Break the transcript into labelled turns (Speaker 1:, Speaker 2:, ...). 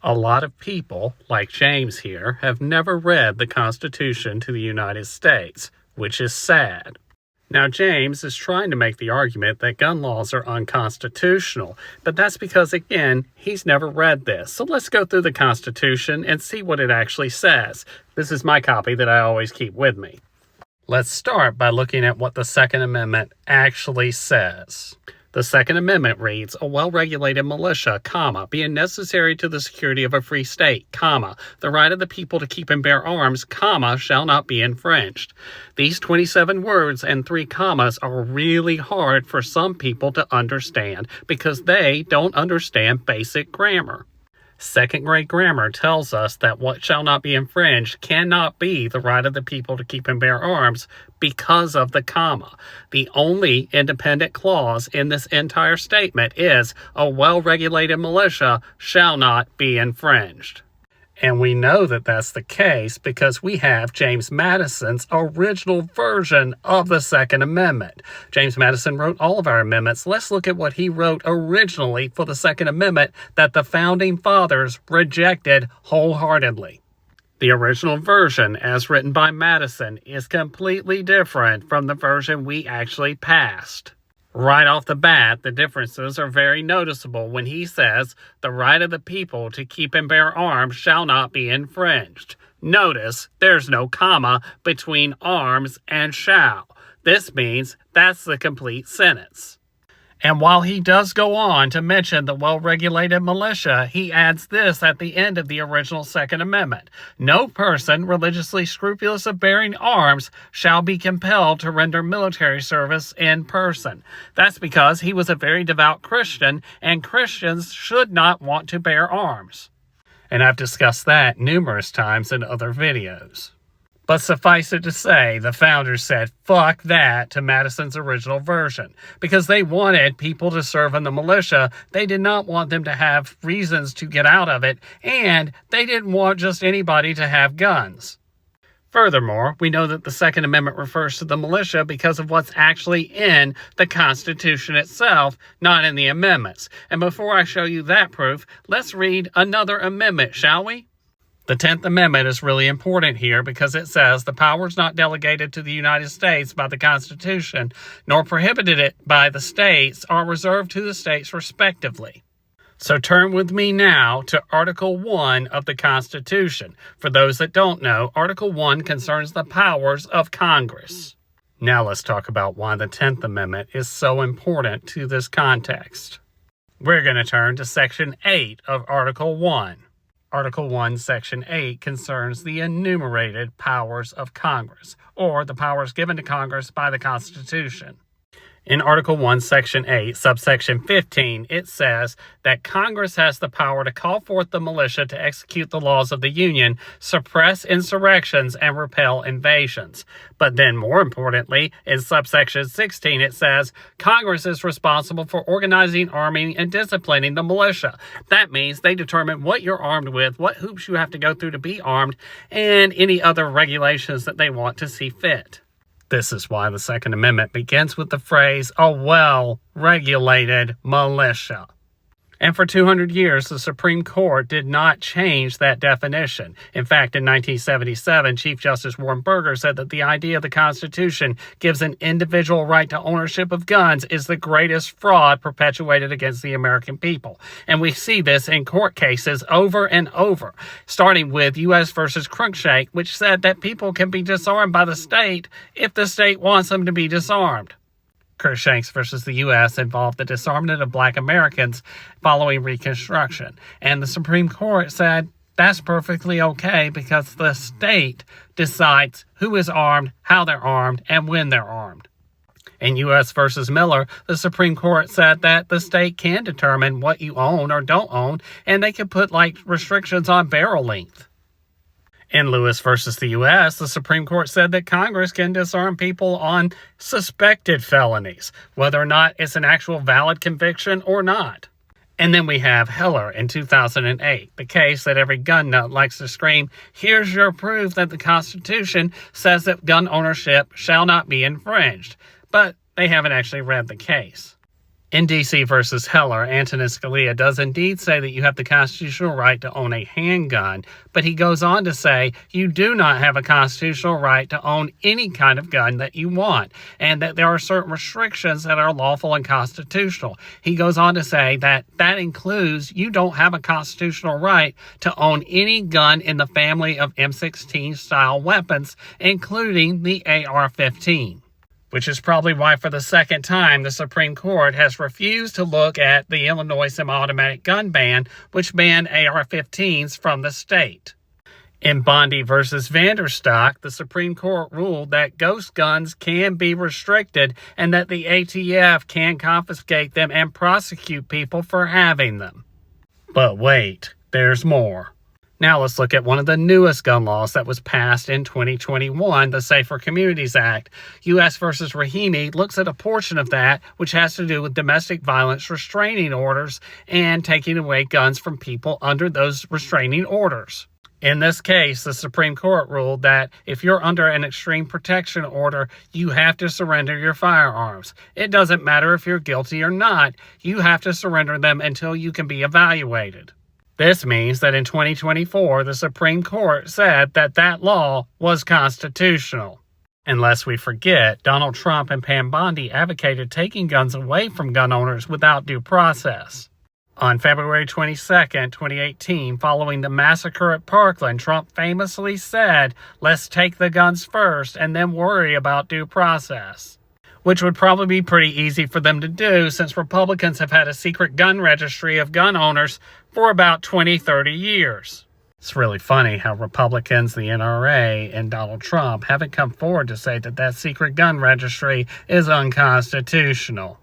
Speaker 1: A lot of people, like James here, have never read the Constitution to the United States, which is sad. Now, James is trying to make the argument that gun laws are unconstitutional, but that's because, again, he's never read this. So let's go through the Constitution and see what it actually says. This is my copy that I always keep with me. Let's start by looking at what the Second Amendment actually says. The Second Amendment reads, a well-regulated militia, being necessary to the security of a free state, the right of the people to keep and bear arms, shall not be infringed. These 27 words and 3 commas are really hard for some people to understand because they don't understand basic grammar. Second-grade grammar tells us that what shall not be infringed cannot be the right of the people to keep and bear arms because of the comma. The only independent clause in this entire statement is a well-regulated militia shall not be infringed. And we know that that's the case because we have James Madison's original version of the Second Amendment. James Madison wrote all of our amendments. Let's look at what he wrote originally for the Second Amendment that the Founding Fathers rejected wholeheartedly. The original version, as written by Madison, is completely different from the version we actually passed. Right off the bat, the differences are very noticeable when he says, the right of the people to keep and bear arms shall not be infringed. Notice there's no comma between arms and shall. This means that's the complete sentence. And while he does go on to mention the well-regulated militia, he adds this at the end of the original Second Amendment. No person religiously scrupulous of bearing arms shall be compelled to render military service in person. That's because he was a very devout Christian, and Christians should not want to bear arms. And I've discussed that numerous times in other videos. But suffice it to say, the founders said, fuck that to Madison's original version. Because they wanted people to serve in the militia, they did not want them to have reasons to get out of it, and they didn't want just anybody to have guns. Furthermore, we know that the Second Amendment refers to the militia because of what's actually in the Constitution itself, not in the amendments. And before I show you that proof, let's read another amendment, shall we? The 10th Amendment is really important here because it says the powers not delegated to the United States by the Constitution, nor prohibited by the states, are reserved to the states respectively. So turn with me now to Article 1 of the Constitution. For those that don't know, Article 1 concerns the powers of Congress. Now let's talk about why the 10th Amendment is so important to this context. We're going to turn to Section 8 of Article 1. Article 1, Section 8 concerns the enumerated powers of Congress, or the powers given to Congress by the Constitution. In Article 1, Section 8, subsection 15, it says that Congress has the power to call forth the militia to execute the laws of the Union, suppress insurrections, and repel invasions. But then, more importantly, in subsection 16, it says Congress is responsible for organizing, arming, and disciplining the militia. That means they determine what you're armed with, what hoops you have to go through to be armed, and any other regulations that they want to see fit. This is why the Second Amendment begins with the phrase, a well-regulated militia. And for 200 years, the Supreme Court did not change that definition. In fact, in 1977, Chief Justice Warren Burger said that the idea of the Constitution gives an individual right to ownership of guns is the greatest fraud perpetuated against the American people. And we see this in court cases over and over, starting with U.S. versus Cruikshank, which said that people can be disarmed by the state if the state wants them to be disarmed. Cruikshank versus the U.S. involved the disarmament of Black Americans following Reconstruction. And the Supreme Court said that's perfectly okay because the state decides who is armed, how they're armed, and when they're armed. In U.S. versus Miller, the Supreme Court said that the state can determine what you own or don't own, and they can put restrictions on barrel length. In Lewis versus the U.S., the Supreme Court said that Congress can disarm people on suspected felonies, whether or not it's an actual valid conviction or not. And then we have Heller in 2008, the case that every gun nut likes to scream, here's your proof that the Constitution says that gun ownership shall not be infringed. But they haven't actually read the case. In D.C. versus Heller, Antonin Scalia does indeed say that you have the constitutional right to own a handgun, but he goes on to say you do not have a constitutional right to own any kind of gun that you want, and that there are certain restrictions that are lawful and constitutional. He goes on to say that that includes you don't have a constitutional right to own any gun in the family of M16 style weapons, including the AR-15. Which is probably why for the second time the Supreme Court has refused to look at the Illinois semi-automatic gun ban, which banned AR-15s from the state. In Bondi versus Vanderstock, the Supreme Court ruled that ghost guns can be restricted and that the ATF can confiscate them and prosecute people for having them. But wait, there's more. Now let's look at one of the newest gun laws that was passed in 2021, the Safer Communities Act. U.S. versus Rahimi looks at a portion of that which has to do with domestic violence restraining orders and taking away guns from people under those restraining orders. In this case, the Supreme Court ruled that if you're under an extreme protection order, you have to surrender your firearms. It doesn't matter if you're guilty or not, you have to surrender them until you can be evaluated. This means that in 2024, the Supreme Court said that that law was constitutional. And lest we forget, Donald Trump and Pam Bondi advocated taking guns away from gun owners without due process. On February 22, 2018, following the massacre at Parkland, Trump famously said, "Let's take the guns first and then worry about due process." Which would probably be pretty easy for them to do since Republicans have had a secret gun registry of gun owners for about 20-30 years. It's really funny how Republicans, the NRA, and Donald Trump haven't come forward to say that that secret gun registry is unconstitutional.